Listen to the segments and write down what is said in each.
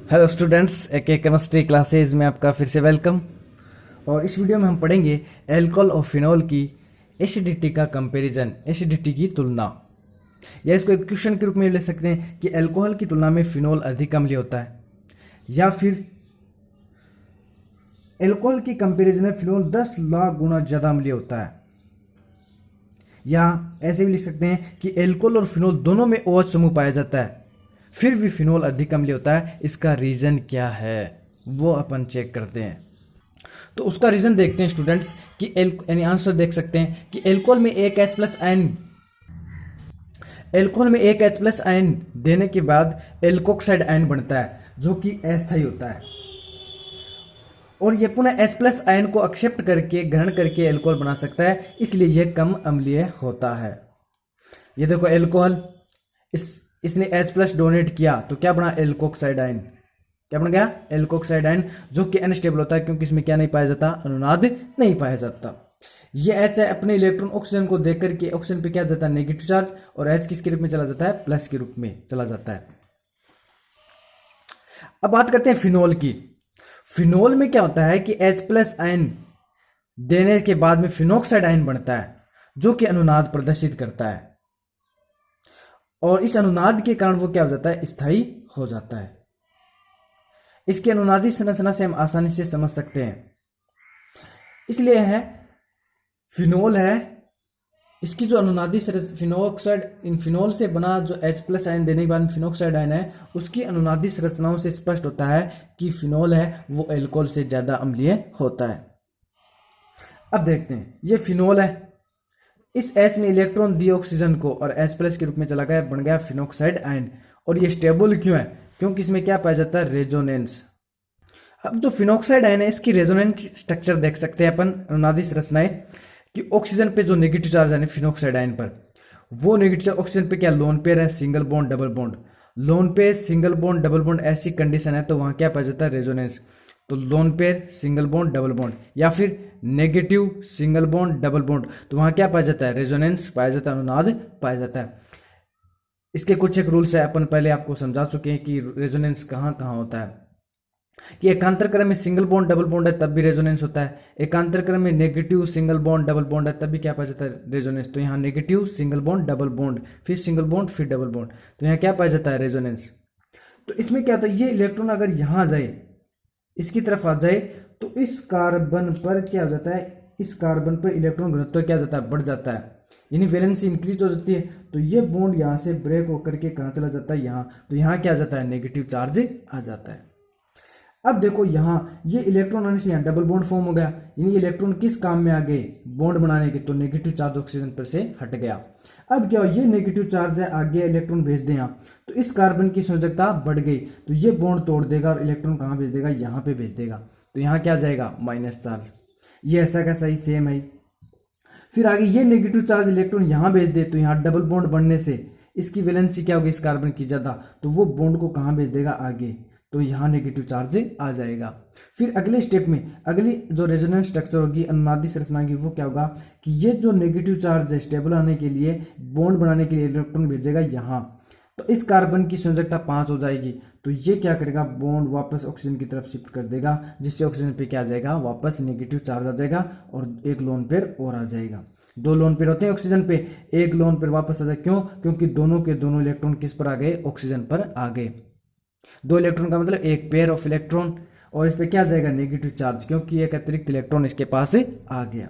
Hello students, एक chemistry classes में आपका फिर से वेलकम। और इस वीडियो में हम पढ़ेंगे एल्कोहल और फिनोल की एसिडिटी का कंपैरिजन, एसिडिटी की तुलना। या इसको एक क्वेश्चन के रूप में ले सकते हैं कि अल्कोहल की तुलना में फिनोल अधिक अम्लीय होता है, या फिर एल्कोहल की कंपैरिजन में फिनोल 10 लाख गुना ज़्यादा अम्लीय होता है। या ऐसे भी लिख सकते हैं कि एल्कोहल और फिनोल दोनों में OH समूह पाया जाता है, फिर भी फिनोल अधिक अम्लीय होता है। इसका रीज़न क्या है वो अपन चेक करते हैं। तो उसका रीज़न देखते हैं स्टूडेंट्स कि यानी आंसर देख सकते हैं कि एल्कोहल में एक H प्लस आयन देने के बाद एल्कोक्साइड आयन बनता है जो कि अस्थायी होता है, और ये पुनः H प्लस आयन को एक्सेप्ट करके ग्रहण करके एल्कोहल बना सकता है, इसलिए यह कम अम्लीय होता है। ये देखो एल्कोहल, इसने H प्लस डोनेट किया तो क्या बना? Alkoxide ion. क्या बन गया? एल्कोक्साइड आयन, जो कि अनस्टेबल होता है क्योंकि इसमें क्या नहीं पाया जाता? अनुनाद नहीं पाया जाता। ये H है, अपने इलेक्ट्रॉन ऑक्सीजन को देकर के ऑक्सीजन पे क्या जाता है? नेगेटिव चार्ज, और H किसके रूप में चला जाता है? प्लस के रूप में चला जाता है। अब बात करते हैं फिनोल की। फिनोल में क्या होता है कि H प्लस आयन देने के बाद में फिनोक्साइड आयन बनता है जो कि अनुनाद प्रदर्शित करता है, और इस अनुनाद के कारण वो क्या हो जाता है? स्थायी हो जाता है। इसकी अनुनादी संरचना से हम आसानी से समझ सकते हैं। इसलिए है फिनोल है, इसकी जो अनुनादी फिनोक्साइड, इन फिनोल से बना जो H प्लस आयन देने के बाद फिनोक्साइड आयन है, उसकी अनुनादी संरचनाओं से स्पष्ट होता है कि फिनोल है वो एल्कोहल से ज़्यादा अम्लीय होता है। अब देखते हैं, ये फिनोल है, इस H ने इलेक्ट्रॉन दिए ऑक्सीजन को और H प्लस के रूप में चला गया, बन गया फिनोक्साइड आयन। और ये स्टेबल क्यों है? क्योंकि इसमें क्या पाया जाता है? रेजोनेंस। अब जो फिनोक्साइड आयन है इसकी रेजोनेंट स्ट्रक्चर देख सकते हैं अपन, अनुनादी संरचनाएं, कि ऑक्सीजन पे जो नेगेटिव चार्ज है फिनोक्साइड आयन पर, वो नेगेटिव चार्ज ऑक्सीजन पे क्या लोन पेयर है? Single bond double bond. Lone pair single bond double bond ऐसी कंडीशन है तो वहां क्या पाया जाता है? रेजोनेंस। तो lone pair single bond double bond, या फिर negative single bond double bond, तो वहां क्या पाया जाता है? रेजोनेंस पाया जाता है, अनुनाद पाया जाता है। इसके कुछ एक रूल्स है, अपन पहले आपको समझा चुके हैं कि रेजोनेंस कहाँ कहाँ होता है। कि एकांतर क्रम में सिंगल बॉन्ड डबल बॉन्ड है तब भी रेजोनेंस होता है, एकांतर क्रम में negative single bond double bond है तब भी क्या पाया जाता है? रेजोनेंस। तो यहाँ negative single bond double bond, फिर सिंगल बॉन्ड, फिर डबल बॉन्ड, तो यहाँ क्या पाया जाता है? रेजोनेंस। तो इसमें क्या होता है? ये इलेक्ट्रॉन अगर यहाँ जाए, इसकी तरफ आ जाए, तो इस कार्बन पर क्या हो जाता है? इस कार्बन पर इलेक्ट्रॉन घनत्व क्या हो जाता है? बढ़ जाता है, यानी वैलेंसी इंक्रीज हो जाती है। तो ये बॉन्ड यहाँ से ब्रेक होकर के कहाँ चला जाता है? यहाँ। तो यहाँ क्या आ जाता है? नेगेटिव चार्ज आ जाता है। अब देखो यहाँ ये इलेक्ट्रॉन आने से यहाँ डबल बॉन्ड फॉर्म हो गया, यानी इलेक्ट्रॉन किस काम में आ गए? बॉन्ड बनाने के। तो नेगेटिव चार्ज ऑक्सीजन पर से हट गया। अब क्या हो? ये नेगेटिव चार्ज है, आगे इलेक्ट्रॉन भेज दे यहाँ, तो इस कार्बन की संयोजकता बढ़ गई, तो ये बॉन्ड तोड़ देगा और इलेक्ट्रॉन कहाँ भेज देगा? यहाँ पे भेज देगा। तो यहाँ क्या जाएगा? Minus charge. ये ऐसा का सही सेम है। फिर आगे ये नेगेटिव चार्ज इलेक्ट्रॉन यहाँ भेज दे, तो यहाँ डबल बॉन्ड बनने से इसकी वैलेंसी क्या होगी? इस कार्बन की ज़्यादा, तो वो बॉन्ड को कहाँ भेज देगा? आगे। तो यहाँ नेगेटिव चार्ज आ जाएगा। फिर अगले स्टेप में अगली जो रेजोनेंस स्ट्रक्चर होगी, अनुनादी संरचना की, वो क्या होगा कि ये जो नेगेटिव चार्ज है स्टेबल आने के लिए, बॉन्ड बनाने के लिए इलेक्ट्रॉन भेजेगा यहाँ, तो इस कार्बन की संयोजकता 5 हो जाएगी। तो ये क्या करेगा? बॉन्ड वापस ऑक्सीजन की तरफ शिफ्ट कर देगा, जिससे ऑक्सीजन पे क्या आ जाएगा? वापस नेगेटिव चार्ज आ जाएगा, और एक लोन पेयर और आ जाएगा। 2 लोन पेयर होते हैं ऑक्सीजन पे, एक लोन पेयर वापस आ जाए। क्यों? क्योंकि दोनों के दोनों इलेक्ट्रॉन किस पर आ गए? ऑक्सीजन पर आ गए। 2 इलेक्ट्रॉन का मतलब एक पेयर ऑफ इलेक्ट्रॉन, और इस पे क्या जाएगा? नेगेटिव चार्ज, क्योंकि एक अतिरिक्त इलेक्ट्रॉन इसके पास आ गया।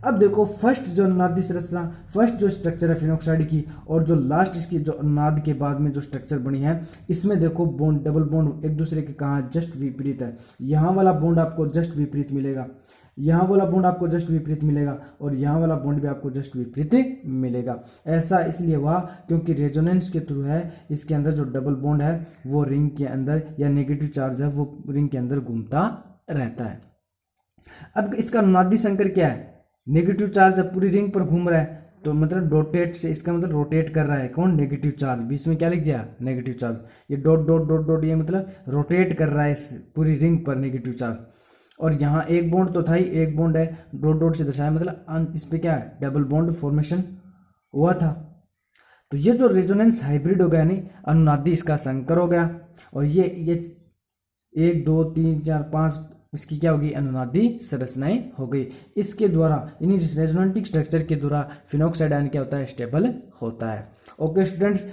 अब देखो फर्स्ट जो अनुनादी संरचना, फर्स्ट जो स्ट्रक्चर है फिनोक्साइड की, और जो लास्ट इसकी जो अनुनाद के बाद में जो स्ट्रक्चर बनी है, इसमें देखो बॉन्ड डबल बॉन्ड एक दूसरे के कहाँ? जस्ट विपरीत है। यहाँ वाला बॉन्ड आपको जस्ट विपरीत मिलेगा, यहाँ वाला बॉन्ड आपको जस्ट विपरीत मिलेगा, और यहाँ वाला बॉन्ड भी आपको जस्ट विपरीत मिलेगा। ऐसा इसलिए हुआ क्योंकि रेजोनेंस के थ्रू है, इसके अंदर जो डबल बॉन्ड है वो रिंग के अंदर, या नेगेटिव चार्ज है वो रिंग के अंदर घूमता रहता है। अब इसका अनुनादी संकर क्या है? नेगेटिव चार्ज जब पूरी रिंग पर घूम रहा है, तो मतलब डोटेट से इसका मतलब रोटेट कर रहा है। कौन? Negative charge. बीच में क्या लिख दिया? Negative charge. ये डॉट डॉट डॉट डॉट, ये मतलब रोटेट कर रहा है इस पूरी रिंग पर नेगेटिव चार्ज। और यहाँ एक बॉन्ड तो था ही, एक बॉन्ड है, डॉट डॉट से दर्शाया, मतलब इस पे क्या है? डबल बॉन्ड फॉर्मेशन हुआ था। तो ये जो रेजोनेंस हाइब्रिड हो गया, नहीं अनुनादी इसका संकर हो गया, और ये 1 2 3 4 5 इसकी क्या होगी, अनुनादी संरचनाएं हो गई। इसके द्वारा यानी रेजोनेंटिक स्ट्रक्चर के द्वारा फिनोक्साइड आयन क्या होता है, स्टेबल होता है। ओके स्टूडेंट्स,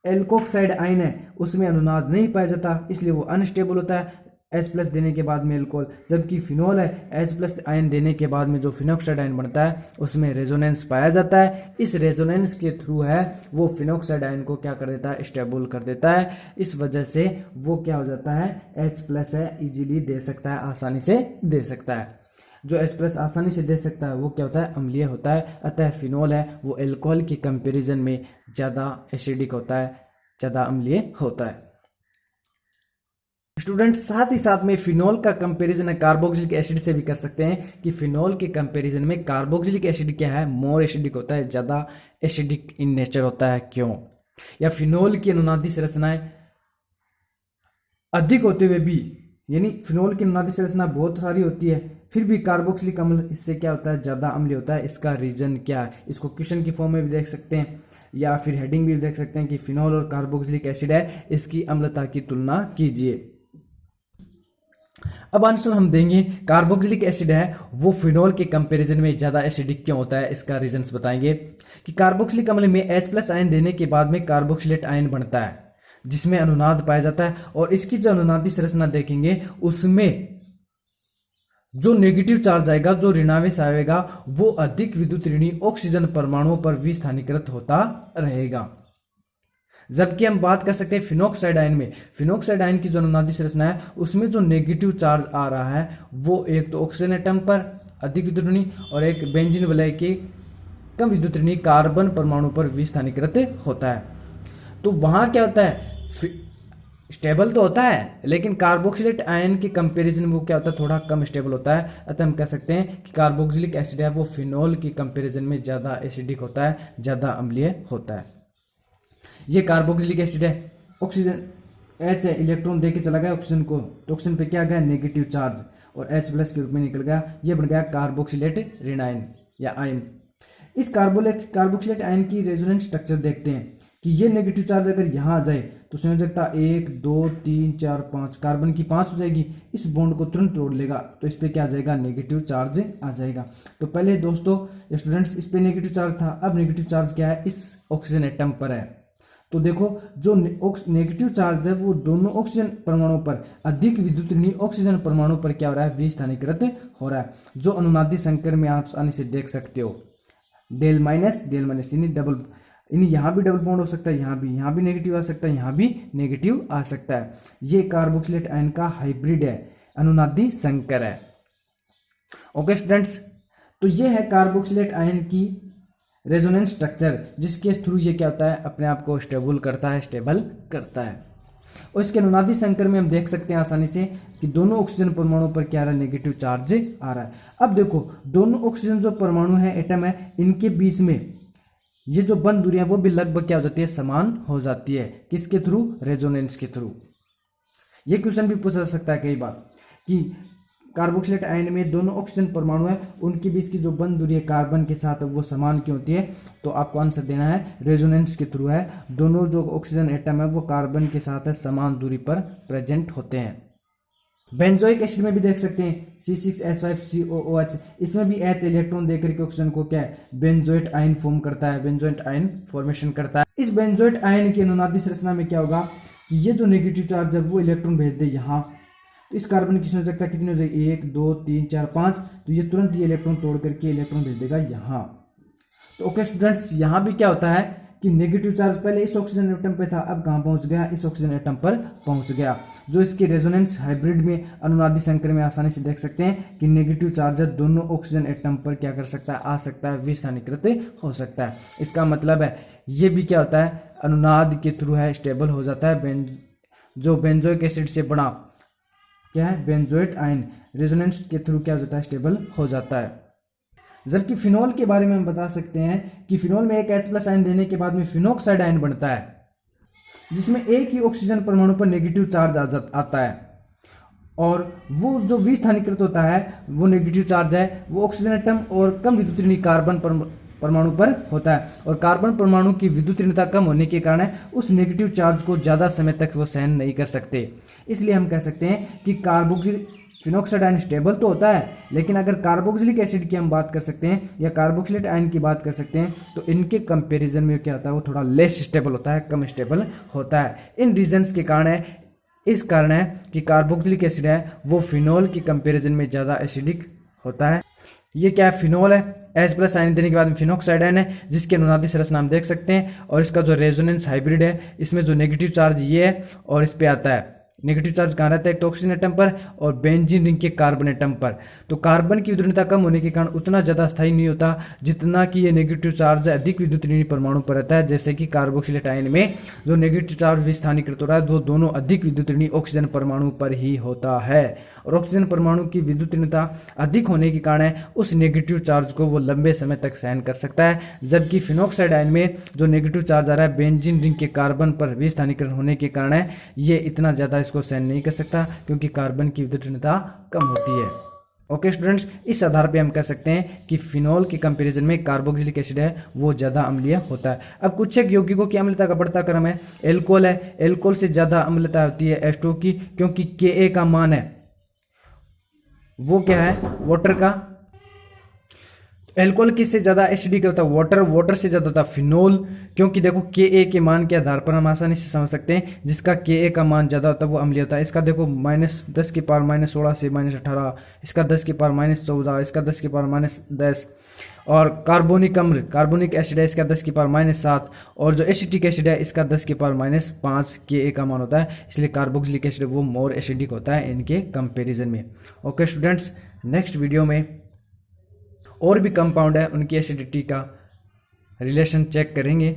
एल्कोक्साइड आयन है उसमें अनुनाद नहीं पाया जाता, इसलिए वो अनस्टेबल होता है H+ देने के बाद में एल्कोहल। जबकि फिनोल है, H+ आयन देने के बाद में जो फिनोक्साइड आयन बनता है उसमें रेजोनेंस पाया जाता है। इस रेजोनेंस के थ्रू है वो फिनोक्साइड आयन को क्या कर देता है, स्टेबल कर देता है। इस वजह से वो क्या हो जाता है, H+ है, इजीली दे सकता है, आसानी से दे सकता है। जो H+ आसानी से दे सकता है वो क्या होता है, अम्लीय होता है। अतः फिनोल है वो एल्कोहल के कंपेरिजन में ज़्यादा एसिडिक होता है, ज़्यादा अम्लीय होता है। स्टूडेंट साथ ही साथ में फिनोल का कंपैरिजन कार्बोक्सिलिक एसिड से भी कर सकते हैं कि फिनोल के कंपैरिजन में कार्बोक्सिलिक एसिड क्या है, मोर एसिडिक होता है, ज़्यादा एसिडिक इन नेचर होता है। क्यों? या फिनोल की अनुनादी संरचनाएं अधिक होते हुए भी, यानी फिनोल की अनुनादी संरचना बहुत सारी होती है, फिर भी कार्बोक्सिलिक अम्ल इससे क्या होता है, ज़्यादा अम्लीय होता है। इसका रीजन क्या है, इसको क्वेश्चन की फॉर्म में भी देख सकते हैं या फिर हेडिंग भी देख सकते हैं कि फिनोल और कार्बोक्सिलिक एसिड है, इसकी अम्लता की तुलना कीजिए। अब आंसर हम देंगे कार्बोक्सिलिक एसिड है वो फिनोल के कंपैरिजन में ज्यादा एसिडिक क्यों होता है, इसका रीजंस बताएंगे। कि कार्बोक्सिलिक अम्ल में H+ आयन देने के बाद में कार्बोक्सिलेट आयन बनता है जिसमें अनुनाद पाया जाता है, और इसकी जो अनुनादी संरचना देखेंगे उसमें जो नेगेटिव चार्ज आएगा, जो ऋणावेश आएगा, वो अधिक विद्युत ऋणी ऑक्सीजन परमाणुओं पर विस्थानीकृत होता रहेगा। जबकि हम बात कर सकते हैं फिनोक्साइड आयन में, फिनोक्साइड आयन की जो अनुनादी संरचना है उसमें जो नेगेटिव चार्ज आ रहा है वो एक तो ऑक्सीजन एटम पर अधिक विद्युत ऋणी और एक बेंजीन वलय के कम विद्युत ऋणी कार्बन परमाणु पर विस्थानीकृत होता है। तो वहां क्या होता है, स्टेबल तो होता है लेकिन कार्बोक्सिलेट आयन के कंपैरिजन में वो क्या होता है, थोड़ा कम स्टेबल होता है। अतः हम कह सकते हैं कि कार्बोक्सिलिक एसिड है वो फिनोल के कंपैरिजन में ज़्यादा एसिडिक होता है, ज़्यादा अम्लीय होता है। ये कार्बोक्सिलिक एसिड है, ऑक्सीजन H है, इलेक्ट्रॉन दे के चला गया ऑक्सीजन को, तो ऑक्सीजन पे क्या गया, नेगेटिव चार्ज, और H+ के रूप में निकल गया, ये बन गया कार्बोक्सिलेट ऋणायन या आयन। इस कार्बोक्सिलेट आयन की रेजोनेंस स्ट्रक्चर देखते हैं कि ये नेगेटिव चार्ज अगर यहाँ आ जाए तो संयोजकता 1 2 3 4 5 कार्बन की 5 हो जाएगी, इस बॉन्ड को तुरंत तोड़ लेगा, तो इस पे क्या आ जाएगा, नेगेटिव चार्ज आ जाएगा। तो पहले दोस्तों स्टूडेंट्स इस पे नेगेटिव चार्ज था, अब नेगेटिव चार्ज क्या है, इस ऑक्सीजन एटम पर है। तो देखो जो नेगेटिव चार्ज है वो दोनों ऑक्सीजन परमाणु पर अधिक विद्युत ऋणी ऑक्सीजन परमाणु पर क्या हो रहा है, विस्थानीकृत हो रहा है, जो अनुनादी संकर में आप आसानी से देख सकते हो। डेल माइनस यानी डबल, यानी यहाँ भी डबल बॉन्ड हो सकता है, यहाँ भी नेगेटिव आ सकता है, यहाँ भी नेगेटिव आ सकता है। ये कार्बोक्सिलेट आयन का हाइब्रिड है, अनुनादी संकर है। ओके स्टूडेंट्स, तो ये है कार्बोक्सिलेट आयन की रेजोनेंस स्ट्रक्चर, जिसके थ्रू ये क्या होता है, अपने आप को स्टेबल करता है। और इसके अनुनादी संकर में हम देख सकते हैं आसानी से कि दोनों ऑक्सीजन परमाणु पर क्या आ रहा है, नेगेटिव चार्ज आ रहा है। अब देखो दोनों ऑक्सीजन जो परमाणु है, एटम है, इनके बीच में ये जो बंद दूरियां वो भी लगभग क्या हो जाती है, समान हो जाती है। किसके थ्रू, रेजोनेंस के थ्रू। ये क्वेश्चन भी पूछा जा सकता है कई बार कि कार्बोक्सिलेट आयन में दोनों ऑक्सीजन परमाणु है, उनके बीच की जो बंद दूरी है कार्बन के साथ वो समान क्यों होती है, तो आपको आंसर देना है रेजोनेंस के थ्रू है। दोनों जो ऑक्सीजन एटम है वो कार्बन के साथ है समान दूरी पर प्रेजेंट होते हैं। बेंजोइक एसिड में भी देख सकते हैं C6H5COOH, इसमें भी H इलेक्ट्रॉन देकर के ऑक्सीजन को क्या है, बेंजोइट आयन फॉर्म करता है, बेंजोइट आयन फॉर्मेशन करता है। इस बेंजोइट आयन की अनुनादी संरचना में क्या होगा कि ये जो नेगेटिव चार्ज है वो इलेक्ट्रॉन भेज दे यहाँ, तो इस कार्बन की संयोजकता कितनी हो जाएगी, 1 2 3 4 5, तो ये तुरंत ये इलेक्ट्रॉन तोड़ करके इलेक्ट्रॉन भेज देगा यहाँ। तो ओके स्टूडेंट्स, यहाँ भी क्या होता है कि नेगेटिव चार्ज पहले इस ऑक्सीजन एटम पे था, अब कहाँ पहुँच गया, इस ऑक्सीजन एटम पर पहुँच गया। जो इसके रेजोनेंस हाइब्रिड में अनुनादी संकर में आसानी से देख सकते हैं कि नेगेटिव चार्ज जो ऑक्सीजन एटम पर क्या कर सकता है, आ सकता है, विस्थानीकृत हो सकता है। इसका मतलब है ये भी क्या होता है, अनुनाद के थ्रू है स्टेबल हो जाता है। जो बेंजोइक एसिड से बना क्या है, बेंजोइट आयन, रेजोनेंस के थ्रू क्या हो जाता है, स्टेबल हो जाता है। जबकि फिनोल के बारे में हम बता सकते हैं कि फिनोल में एक H+ आयन देने के बाद में फिनोक्साइड आयन बनता है, जिसमें एक ही ऑक्सीजन परमाणु पर नेगेटिव चार्ज आता है, और वो जो विस्थानीकृत होता है वो नेगेटिव चार्ज है वो ऑक्सीजन एटम और कम विद्युत ऋणी कार्बन पर परमाणु पर होता है और कार्बन परमाणु की विद्युत ऋणता कम होने के कारण उस नेगेटिव चार्ज को ज़्यादा समय तक वो सहन नहीं कर सकते। इसलिए हम कह सकते हैं कि कार्बोक्सिलिक फिनोक्साइड आयन स्टेबल तो होता है, लेकिन अगर कार्बोक्सिलिक एसिड की हम बात कर सकते हैं या कार्बोक्सिलेट आयन की बात कर सकते हैं तो इनके कंपैरिजन में क्या होता है, वो थोड़ा लेस स्टेबल होता है, कम स्टेबल होता है। इन रीजंस के कारण है, इस कारण है कि कार्बोक्सिलिक एसिड है वो फिनोल के कंपैरिजन में ज़्यादा एसिडिक होता है। ये क्या है, फिनोल है, H+ आयन देने के बाद में फिनोक्साइड आयन है जिसके अनुनादी संरचना हम देख सकते हैं और इसका जो रेजोनेंस हाइब्रिड है इसमें जो नेगेटिव चार्ज ये है और इस पे आता है। नेगेटिव चार्ज कहाँ रहता है, एक तो ऑक्सीजन एटम पर और बेंजीन रिंग के कार्बन एटम पर। तो कार्बन की विद्युत ऋणता कम होने के कारण उतना ज़्यादा स्थायी नहीं होता जितना कि ये नेगेटिव चार्ज अधिक विद्युत ऋणी परमाणु पर रहता है। जैसे कि कार्बोक्सिलेट आयन में जो नेगेटिव चार्ज विस्थानीकृत हो रहा है वो दोनों अधिक विद्युत ऋणी ऑक्सीजन परमाणु पर ही होता है और ऑक्सीजन परमाणु की विद्युत ऋणता अधिक होने के कारण उस नेगेटिव चार्ज को वो लंबे समय तक सहन कर सकता है। जबकि फिनोक्साइड आयन में जो नेगेटिव चार्ज आ रहा है बेंजीन रिंग के कार्बन पर विस्थानीकरण होने के कारण ये इतना ज़्यादा इसको सहन नहीं कर सकता क्योंकि कार्बन की विद्युत ऋणता कम होती है। ओके स्टूडेंट्स, इस आधार पे हम कह सकते हैं कि फिनोल के कंपैरिजन में कार्बोक्सिलिक एसिड है वो ज़्यादा अम्लीय होता है। अब कुछ एक यौगिकों की अम्लता का बढ़ता क्रम है। एल्कोहल है, एल्कोहल से ज़्यादा अम्लता होती है H2 की, क्योंकि Ka का मान है वो क्या है, वाटर का। एल्कोहल किससे ज़्यादा एसिडिक होता है, वाटर। वाटर से ज़्यादा होता है फिनोल, क्योंकि देखो Ka के मान के आधार पर हम आसानी से समझ सकते हैं जिसका Ka का मान ज़्यादा होता है वो अम्लीय होता है। इसका देखो -10 की पावर -16 से -18, इसका 10 की पावर -14, इसका 10 की पावर -10 और कार्बोनिक अम्ल कार्बोनिक एसिड है इसका 10 की पावर -7 और जो एसिटिक एसिड है इसका 10 की पावर -5 Ka का मान होता है। इसलिए कार्बोक्सिलिक एसिड वो मोर एसिडिक होता है इनके कंपेरिजन में। ओके स्टूडेंट्स, नेक्स्ट वीडियो में और भी कंपाउंड है उनकी एसिडिटी का रिलेशन चेक करेंगे।